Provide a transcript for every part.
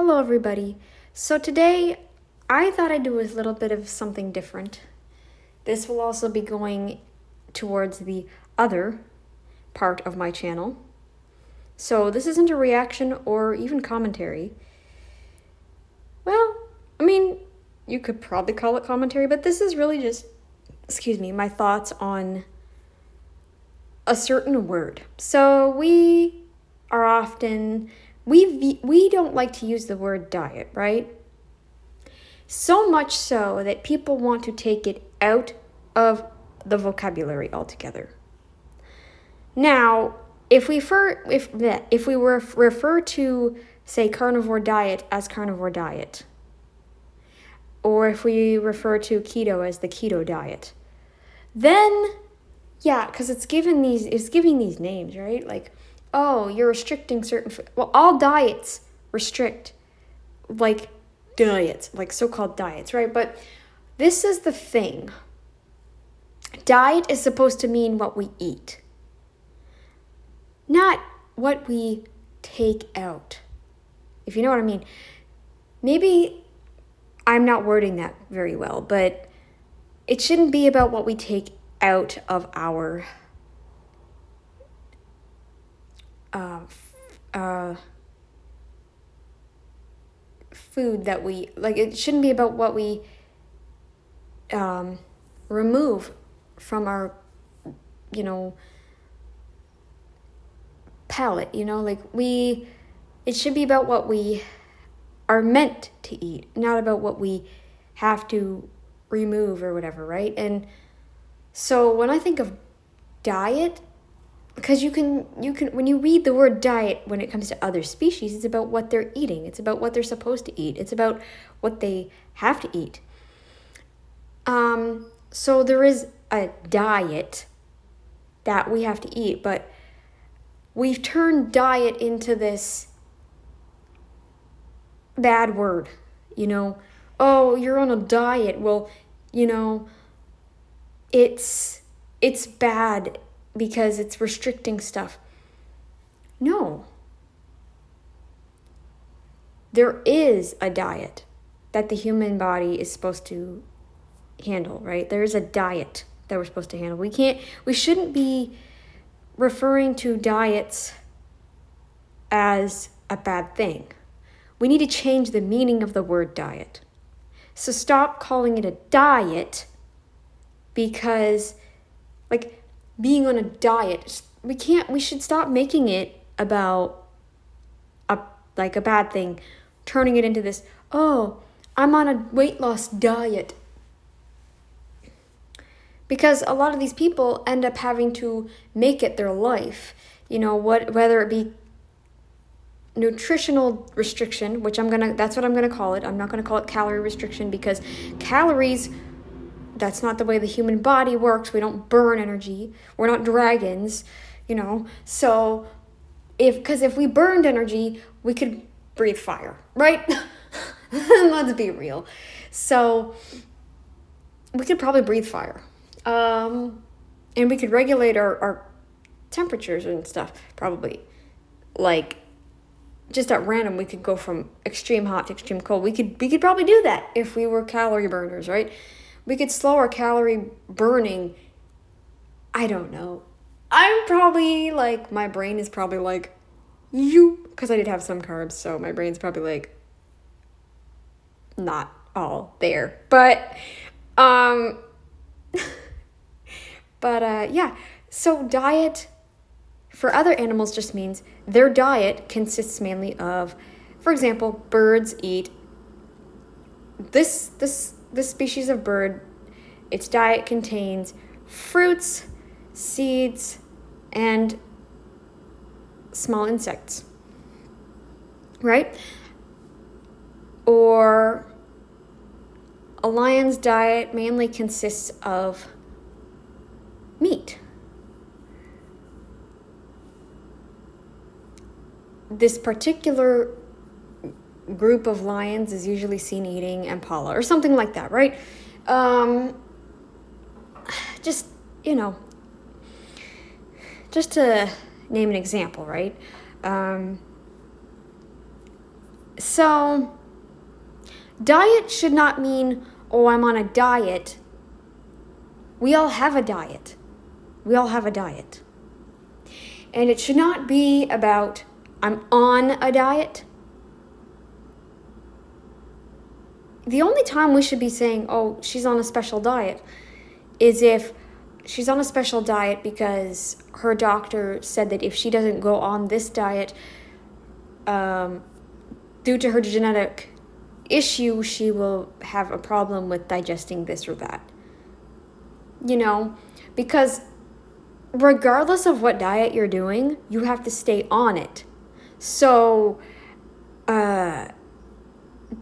Hello, everybody. So today, I thought I'd do a little bit of something different. This will also be going towards the other part of my channel. So this isn't a reaction or even commentary. Well, you could probably call it commentary, but this is really just, my thoughts on a certain word. So we are often, we don't like to use the word diet, right? So much so that people want to take it out of the vocabulary altogether. Now, if we refer to, say, carnivore diet as carnivore diet, or if we refer to keto as the keto diet, then yeah, because it's giving these names, right? Like, oh, you're restricting certain food. Well, all diets restrict, like diets, like so-called diets, right? But this is the thing. Diet is supposed to mean what we eat, not what we take out, if you know what I mean. Maybe I'm not wording that very well, but it shouldn't be about what we take out of our food that we like. It shouldn't be about what we remove from our palate, it should be about what we are meant to eat, not about what we have to remove or whatever, right? And so when I think of diet, because you can when you read the word diet when it comes to other species, it's about what they're eating, it's about what they're supposed to eat, it's about what they have to eat. So there is a diet that we have to eat, but we've turned diet into this bad word, oh, you're on a diet. Well, it's bad because it's restricting stuff. No. There is a diet that the human body is supposed to handle, right? There is a diet that we're supposed to handle. We shouldn't be referring to diets as a bad thing. We need to change the meaning of the word diet. So stop calling it a diet, because like being on a diet, we should stop making it about a bad thing, turning it into this, oh, I'm on a weight loss diet. Because a lot of these people end up having to make it their life, whether it be nutritional restriction, which that's what I'm gonna call it. I'm not gonna call it calorie restriction, because calories, that's not the way the human body works. We don't burn energy. We're not dragons, So if we burned energy, we could breathe fire, right? Let's be real. So we could probably breathe fire. And we could regulate our temperatures and stuff, probably. Like, just at random, we could go from extreme hot to extreme cold. We could probably do that if we were calorie burners, right? We could slow our calorie burning. I don't know. I'm probably my brain is probably because I did have some carbs, so my brain's probably not all there. But, yeah. So diet for other animals just means their diet consists mainly of, for example, birds eat this species of bird. Its diet contains fruits, seeds, and small insects, right? Or a lion's diet mainly consists of meat. This particular group of lions is usually seen eating impala or something like that, right? Just to name an example, right? So, diet should not mean, oh, I'm on a diet. We all have a diet. We all have a diet. And it should not be about, I'm on a diet. The only time we should be saying, oh, she's on a special diet, is if she's on a special diet because her doctor said that if she doesn't go on this diet, due to her genetic issue, she will have a problem with digesting this or that. Because regardless of what diet you're doing, you have to stay on it. So,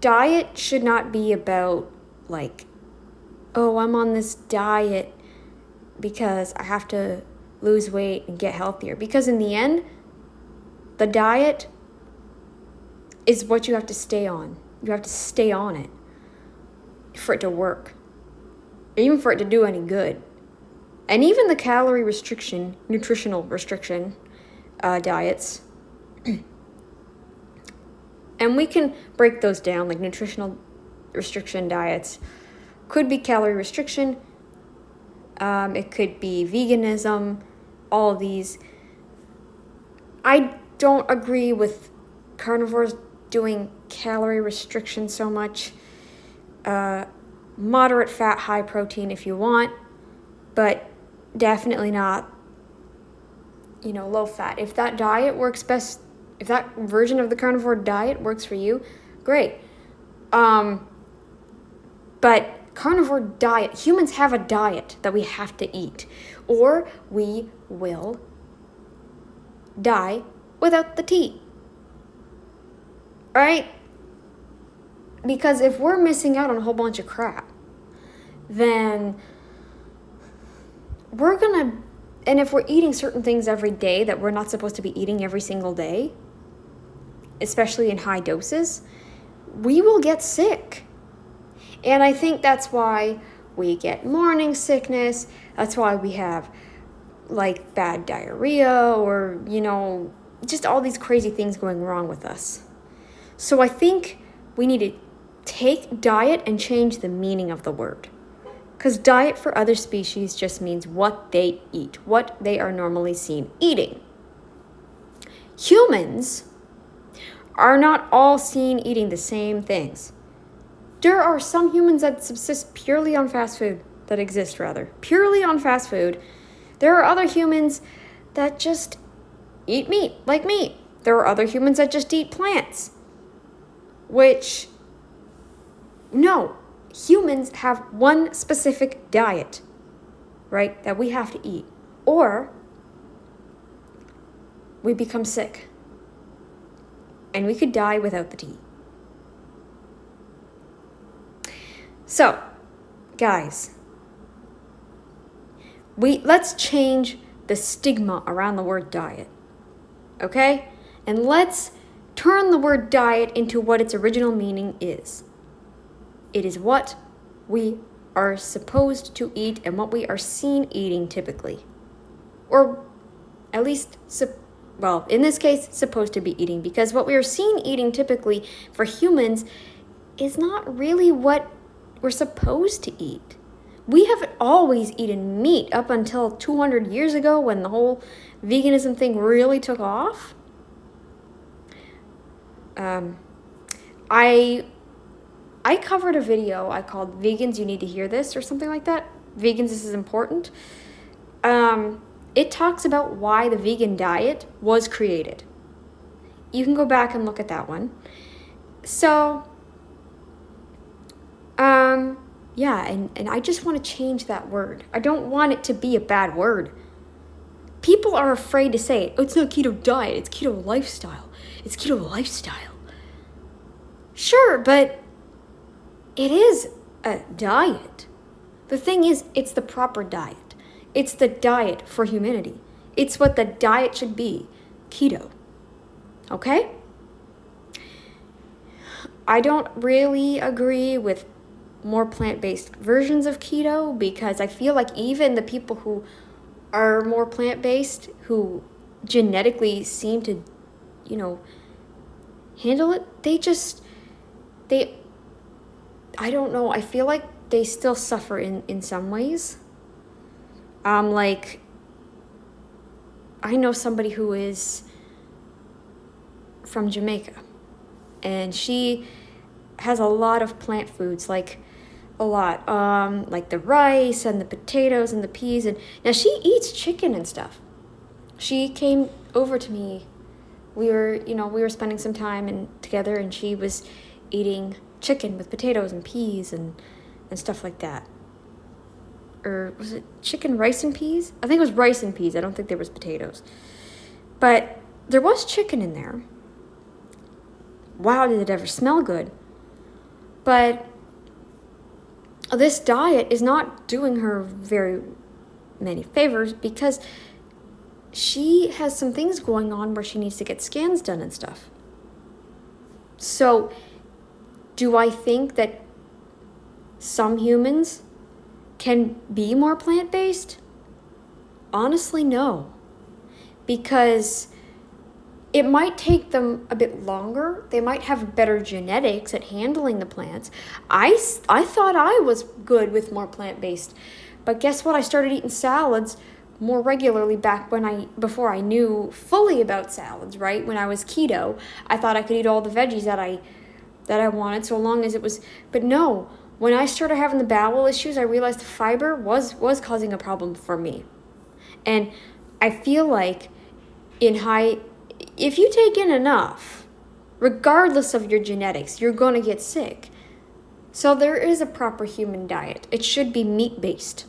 diet should not be about like, oh, I'm on this diet because I have to lose weight and get healthier. Because in the end, the diet is what you have to stay on. You have to stay on it for it to work, even for it to do any good. And even the calorie restriction, nutritional restriction diets, and we can break those down, like nutritional restriction diets could be calorie restriction, it could be veganism, all of these. I don't agree with carnivores doing calorie restriction so much. Moderate fat, high protein if you want, but definitely not, low fat. If that diet works best, if that version of the carnivore diet works for you, great. But carnivore diet, humans have a diet that we have to eat, or we will die without the tea. Right? Because if we're missing out on a whole bunch of crap, then we're gonna, and if we're eating certain things every day that we're not supposed to be eating every single day, especially in high doses, we will get sick. And I think that's why we get morning sickness. That's why we have like bad diarrhea or, just all these crazy things going wrong with us. So I think we need to take diet and change the meaning of the word. Because diet for other species just means what they eat, what they are normally seen eating. Humans are not all seen eating the same things. There are some humans that subsist purely on fast food, purely on fast food. There are other humans that just eat meat, like meat. There are other humans that just eat plants. No, humans have one specific diet, right, that we have to eat, or we become sick, and we could die without the tea. So, guys, let's change the stigma around the word diet, okay? And let's turn the word diet into what its original meaning is. It is what we are supposed to eat and what we are seen eating typically. Or at least, in this case, supposed to be eating, because what we are seen eating typically for humans is not really what we're supposed to eat. We have always eaten meat up until 200 years ago when the whole veganism thing really took off. I covered a video I called Vegans, You Need to Hear This, or something like that. Vegans, This is Important. It talks about why the vegan diet was created. You can go back and look at that one. So, and I just want to change that word. I don't want it to be a bad word. People are afraid to say it. Oh, it's not keto diet, it's keto lifestyle. It's keto lifestyle. Sure, but it is a diet. The thing is, it's the proper diet. It's the diet for humanity. It's what the diet should be. Keto. Okay? I don't really agree with more plant-based versions of keto because I feel like even the people who are more plant-based, who genetically seem to, handle it. I don't know, I feel like they still suffer in some ways. Like, I know somebody who is from Jamaica, and she has a lot of plant foods, like a lot, like the rice and the potatoes and the peas, and now she eats chicken and stuff. She came over to me. We were spending some time together, and she was eating chicken with potatoes and peas and stuff like that. Or was it chicken, rice, and peas? I think it was rice and peas. I don't think there was potatoes. But there was chicken in there. Wow, did it ever smell good. But this diet is not doing her very many favors because she has some things going on where she needs to get scans done and stuff. So, do I think that some humans can be more plant-based? Honestly, no. Because it might take them a bit longer. They might have better genetics at handling the plants. I thought I was good with more plant-based. But guess what? I started eating salads more regularly before I knew fully about salads, right? When I was keto, I thought I could eat all the veggies that I wanted, so long as it was, but no. When I started having the bowel issues, I realized the fiber was causing a problem for me. And I feel like if you take in enough, regardless of your genetics, you're going to get sick. So there is a proper human diet. It should be meat-based,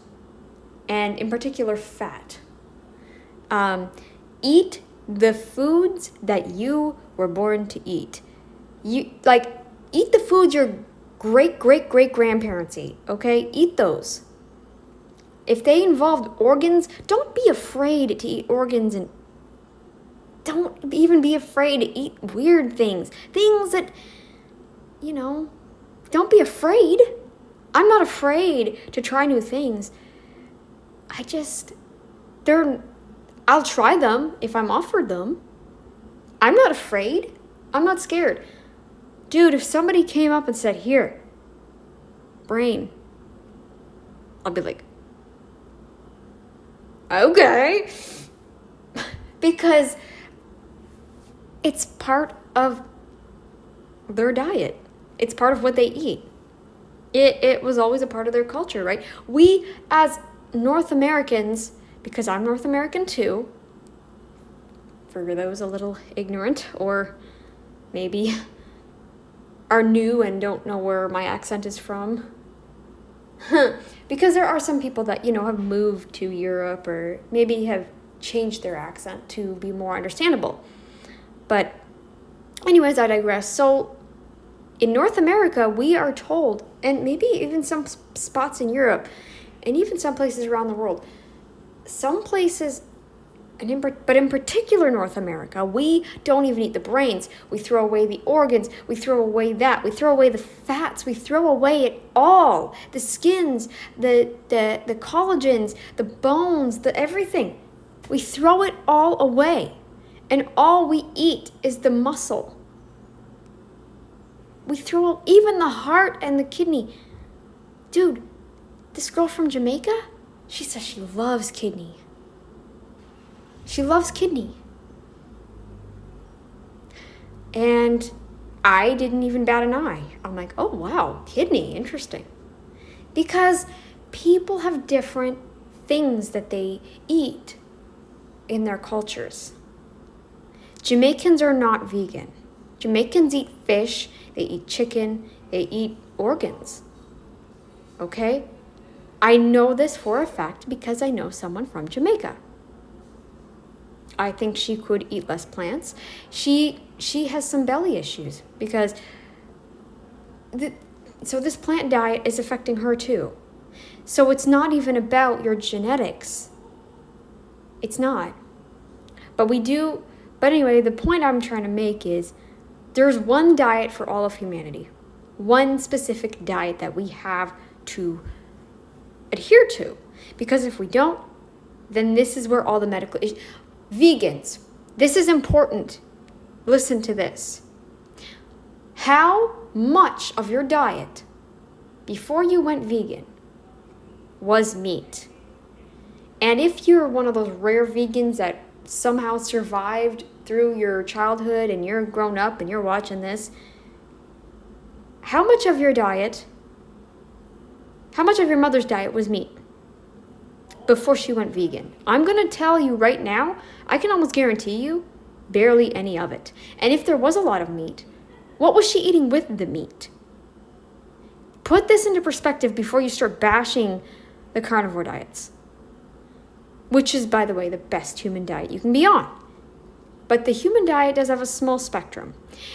and in particular, fat. Eat the foods that you were born to eat. Eat the foods your great-great-great-grandparents ate, okay? Eat those. If they involved organs, don't be afraid to eat organs, and don't even be afraid to eat weird things. Things that, don't be afraid. I'm not afraid to try new things. I'll try them if I'm offered them. I'm not afraid. I'm not scared. Dude, if somebody came up and said, here, brain, I'll be like, okay. Because it's part of their diet. It's part of what they eat. It was always a part of their culture, right? We, as North Americans, because I'm North American too, for those a little ignorant or maybe are new and don't know where my accent is from. Because there are some people that, have moved to Europe or maybe have changed their accent to be more understandable. But anyways, I digress. So in North America, we are told, and maybe even some spots in Europe, and even some places around the world, some places, but in particular North America, we don't even eat the brains. We throw away the organs. We throw away that. We throw away the fats. We throw away it all. The skins, the collagens, the bones, the everything. We throw it all away. And all we eat is the muscle. We throw even the heart and the kidney. Dude, this girl from Jamaica, she says she loves kidney. She loves kidney. And I didn't even bat an eye. I'm like, oh, wow, kidney, interesting. Because people have different things that they eat in their cultures. Jamaicans are not vegan. Jamaicans eat fish, they eat chicken, they eat organs. Okay? I know this for a fact because I know someone from Jamaica. I think she could eat less plants. She has some belly issues because so this plant diet is affecting her too. So it's not even about your genetics. It's not. But anyway, the point I'm trying to make is there's one diet for all of humanity. One specific diet that we have to adhere to. Because if we don't, then this is where all the medical issues. Vegans, this is important. Listen to this. How much of your diet before you went vegan was meat? And if you're one of those rare vegans that somehow survived through your childhood and you're grown up and you're watching this, how much of your mother's diet was meat before she went vegan? I'm going to tell you right now, I can almost guarantee you, barely any of it. And if there was a lot of meat, what was she eating with the meat? Put this into perspective before you start bashing the carnivore diets, which is, by the way, the best human diet you can be on. But the human diet does have a small spectrum.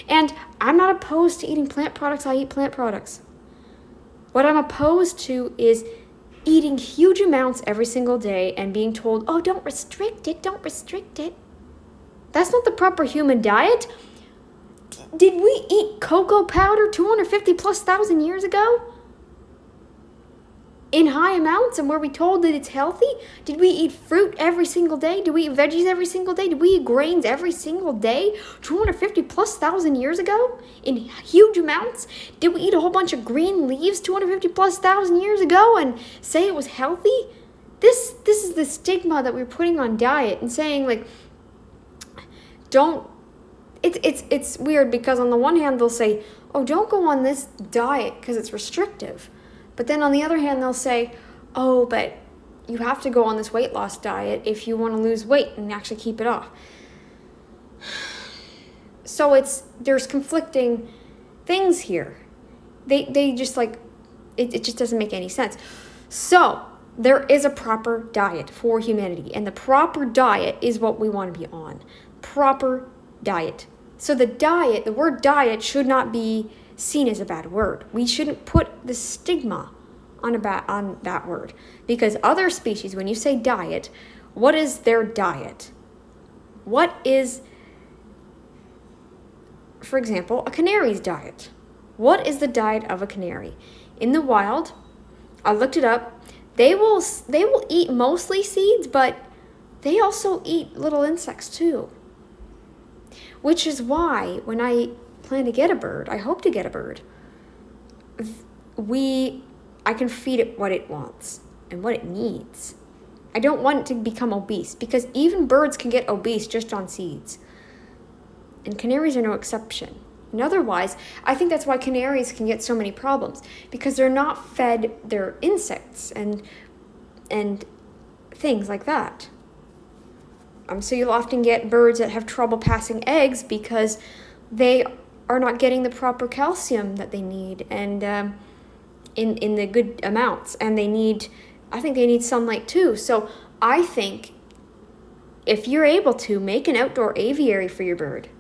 And I'm not opposed to eating plant products. I eat plant products. What I'm opposed to is eating huge amounts every single day and being told, oh, don't restrict it, don't restrict it. That's not the proper human diet. Did we eat cocoa powder 250 plus thousand years ago? In high amounts, and were we told that it's healthy? Did we eat fruit every single day? Did we eat veggies every single day? Did we eat grains every single day 250 plus thousand years ago in huge amounts? Did we eat a whole bunch of green leaves 250 plus thousand years ago and say it was healthy? This is the stigma that we're putting on diet and saying, like, don't. It's weird because on the one hand they'll say, oh, don't go on this diet because it's restrictive. But then on the other hand, they'll say, oh, but you have to go on this weight loss diet if you want to lose weight and actually keep it off. So there's conflicting things here. They just like, it just doesn't make any sense. So there is a proper diet for humanity, and the proper diet is what we want to be on. Proper diet. So the word diet should not be seen as a bad word. We shouldn't put the stigma on that word, because other species, when you say diet, what is their diet? What is, for example, a canary's diet? What is the diet of a canary? In the wild, I looked it up. They will eat mostly seeds, but they also eat little insects too. Which is why when I plan to get a bird, I hope to get a bird, I can feed it what it wants and what it needs. I don't want it to become obese, because even birds can get obese just on seeds. And canaries are no exception. And otherwise, I think that's why canaries can get so many problems, because they're not fed their insects and things like that. So you'll often get birds that have trouble passing eggs because they are not getting the proper calcium that they need, and in the good amounts. And I think they need sunlight too. So I think if you're able to, make an outdoor aviary for your bird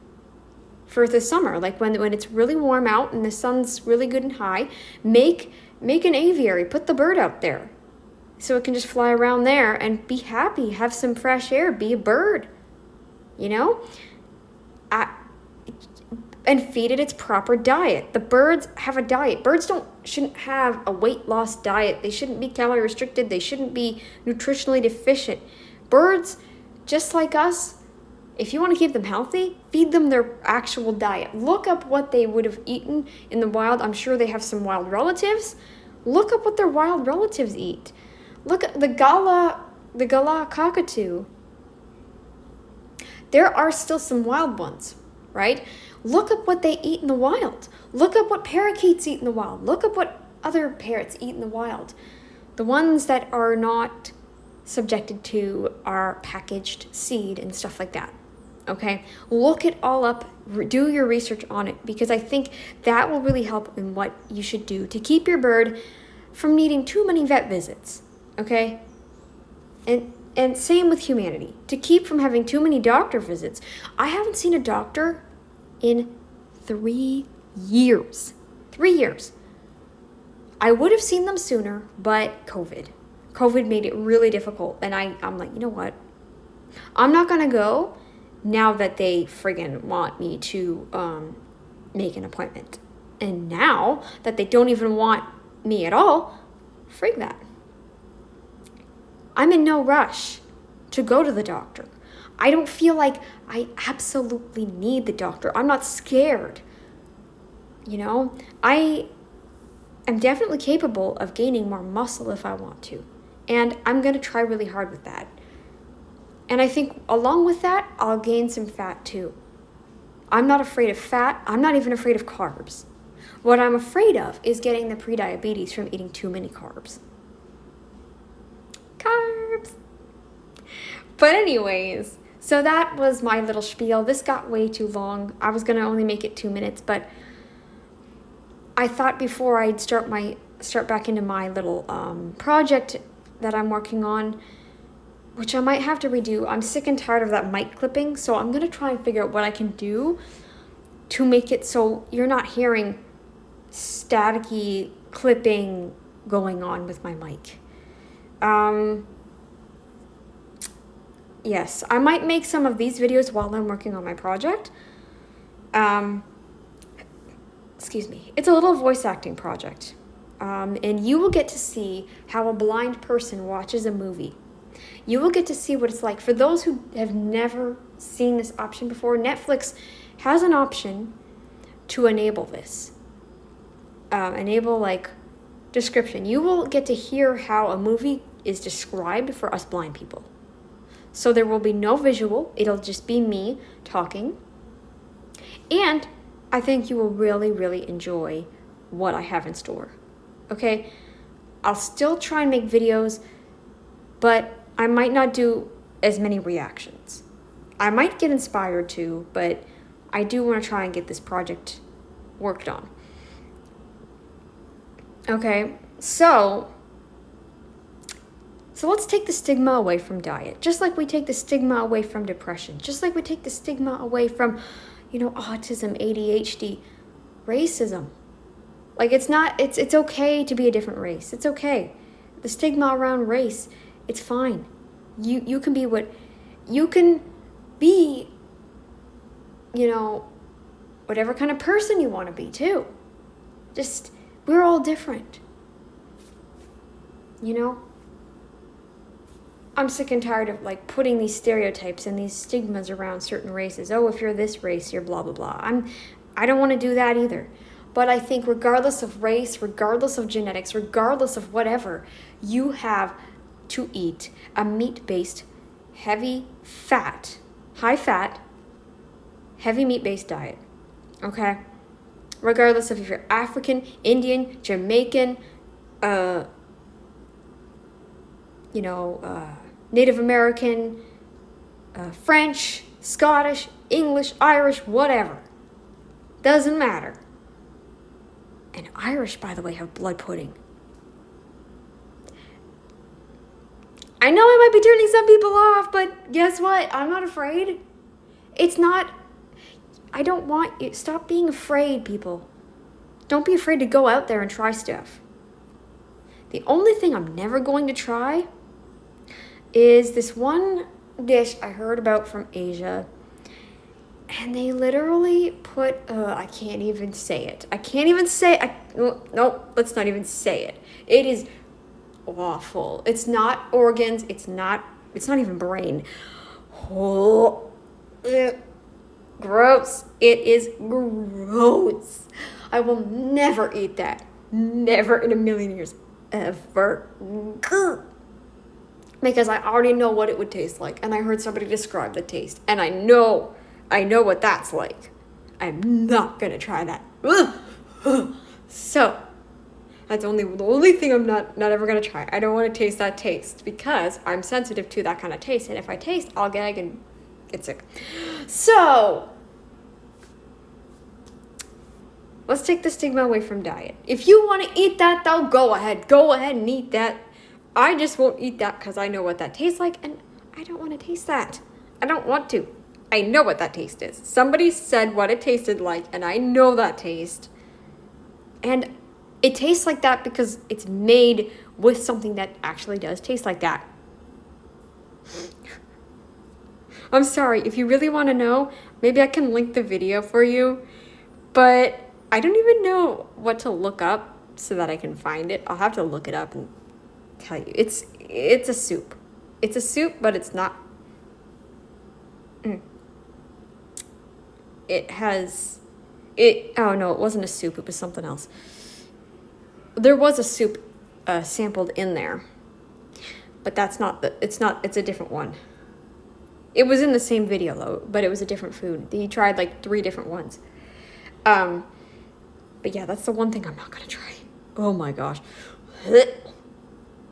for the summer, like when it's really warm out and the sun's really good and high, make an aviary, put the bird out there so it can just fly around there and be happy, have some fresh air, be a bird, and feed it its proper diet. The birds have a diet. Birds shouldn't have a weight loss diet. They shouldn't be calorie restricted. They shouldn't be nutritionally deficient. Birds, just like us, if you want to keep them healthy, feed them their actual diet. Look up what they would have eaten in the wild. I'm sure they have some wild relatives. Look up what their wild relatives eat. Look at the gala cockatoo. There are still some wild ones, right? Look up what they eat in the wild. Look up what parakeets eat in the wild. Look up what other parrots eat in the wild. The ones that are not subjected to our packaged seed and stuff like that. Okay? Look it all up. Do your research on it, because I think that will really help in what you should do to keep your bird from needing too many vet visits. Okay? And same with humanity. To keep from having too many doctor visits. I haven't seen a doctor in 3 years. 3 years. I would have seen them sooner, but COVID made it really difficult. And I'm like, you know what? I'm not going to go now that they friggin' want me to make an appointment. And now that they don't even want me at all, frig that. I'm in no rush to go to the doctor. I don't feel like I absolutely need the doctor. I'm not scared. You know, I am definitely capable of gaining more muscle if I want to. And I'm going to try really hard with that. And I think along with that, I'll gain some fat too. I'm not afraid of fat. I'm not even afraid of carbs. What I'm afraid of is getting the prediabetes from eating too many carbs. Carbs! But anyways, so that was my little spiel. This got way too long. I was going to only make it 2 minutes, but I thought before I'd start back into my little project that I'm working on, which I might have to redo. I'm sick and tired of that mic clipping, so I'm going to try and figure out what I can do to make it so you're not hearing staticky clipping going on with my mic. Yes, I might make some of these videos while I'm working on my project. Excuse me. It's a little voice acting project. And you will get to see how a blind person watches a movie. You will get to see what it's like. For those who have never seen this option before, Netflix has an option to enable this. Enable, like, description. You will get to hear how a movie is described for us blind people. So there will be no visual. It'll just be me talking. And I think you will really, really enjoy what I have in store. Okay? I'll still try and make videos, but I might not do as many reactions. I might get inspired to, but I do want to try and get this project worked on. Okay, so let's take the stigma away from diet. Just like we take the stigma away from depression. Just like we take the stigma away from, autism, ADHD, racism. Like, it's okay to be a different race. It's okay. The stigma around race, it's fine. You can be whatever kind of person you want to be too. Just, we're all different. I'm sick and tired of putting these stereotypes and these stigmas around certain races. Oh, if you're this race, you're blah, blah, blah. I don't want to do that either. But I think regardless of race, regardless of genetics, regardless of whatever, you have to eat a meat-based, high fat, heavy meat-based diet. Okay? Regardless of if you're African, Indian, Jamaican, Native American, French, Scottish, English, Irish, whatever. Doesn't matter. And Irish, by the way, have blood pudding. I know I might be turning some people off, but guess what? I'm not afraid. I don't want you. Stop being afraid, people. Don't be afraid to go out there and try stuff. The only thing I'm never going to try is this one dish I heard about from Asia. And they literally put, I can't even say it. No, let's not even say it. It is awful. It's not organs. It's not even brain. Oh, gross. It is gross. I will never eat that. Never in a million years. Ever. Because I already know what it would taste like. And I heard somebody describe the taste. And I know what that's like. I'm not going to try that. So, that's the only thing I'm not ever going to try. I don't want to taste that taste because I'm sensitive to that kind of taste. And if I taste, I'll gag and get sick. So, let's take the stigma away from diet. If you want to eat that, though, go ahead. Go ahead and eat that. I just won't eat that because I know what that tastes like, and I don't want to taste that. I don't want to. I know what that taste is. Somebody said what it tasted like, and I know that taste. And it tastes like that because it's made with something that actually does taste like that. I'm sorry, if you really want to know, maybe I can link the video for you, but I don't even know what to look up so that I can find it. I'll have to look it up and tell you. It's a soup. It's a soup, but it's not. It has Oh no, it wasn't a soup, it was something else. There was a soup sampled in there, but it's a different one. It was in the same video though, but it was a different food. He tried like 3 different ones. But yeah, that's the one thing I'm not gonna try. Oh my gosh.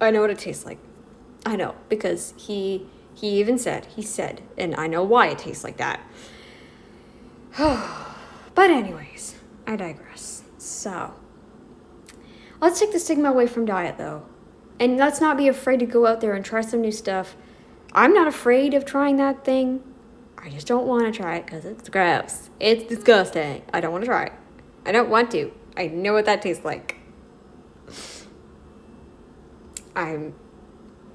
I know what it tastes like. I know, because he said, and I know why it tastes like that. But anyways, I digress. So, let's take the stigma away from diet though. And let's not be afraid to go out there and try some new stuff. I'm not afraid of trying that thing. I just don't want to try it because it's gross. It's disgusting. I don't want to try it. I don't want to. I know what that tastes like. I'm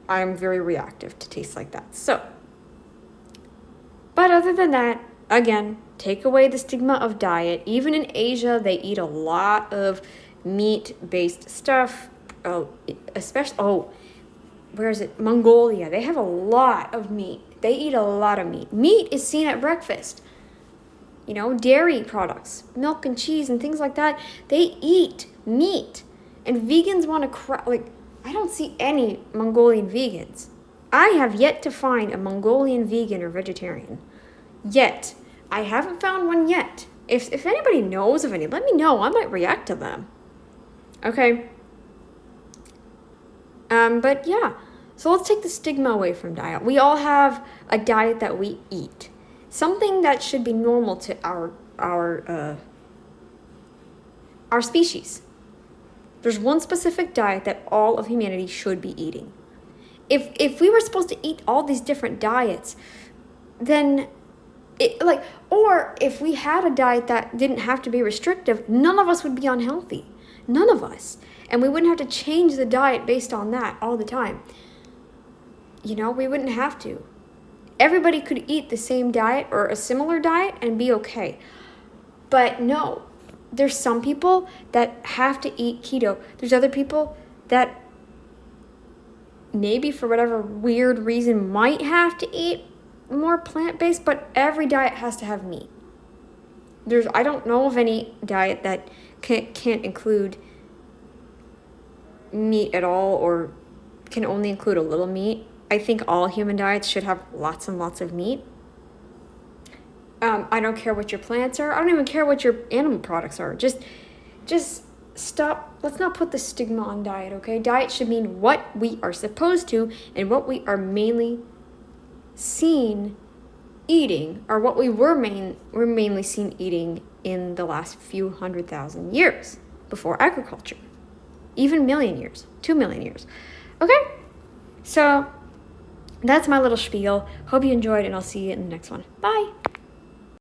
very reactive to tastes like that. So, but other than that, again, take away the stigma of diet. Even in Asia, they eat a lot of meat-based stuff. Where is it? Mongolia. They have a lot of meat. They eat a lot of meat. Meat is seen at breakfast. You know, dairy products, milk and cheese and things like that. They eat meat. And vegans want to I don't see any Mongolian vegans. I have yet to find a Mongolian vegan or vegetarian. Yet. I haven't found one yet. If anybody knows of any, let me know. I might react to them. Okay? But yeah. So let's take the stigma away from diet. We all have a diet that we eat. Something that should be normal to our species. There's one specific diet that all of humanity should be eating. If we were supposed to eat all these different diets, then or if we had a diet that didn't have to be restrictive, none of us would be unhealthy. None of us. And we wouldn't have to change the diet based on that all the time. You know, we wouldn't have to. Everybody could eat the same diet or a similar diet and be okay. But no, there's some people that have to eat keto. There's other people that maybe for whatever weird reason might have to eat more plant-based, but every diet has to have meat. I don't know of any diet that can't include meat at all or can only include a little meat. I think all human diets should have lots and lots of meat. I don't care what your plants are. I don't even care what your animal products are. Just stop. Let's not put the stigma on diet, okay? Diet should mean what we are supposed to and what we are mainly seen eating, or what we were mainly seen eating in the last few 100,000 years before agriculture. Even million years, 2 million years. Okay? So that's my little spiel. Hope you enjoyed, and I'll see you in the next one. Bye.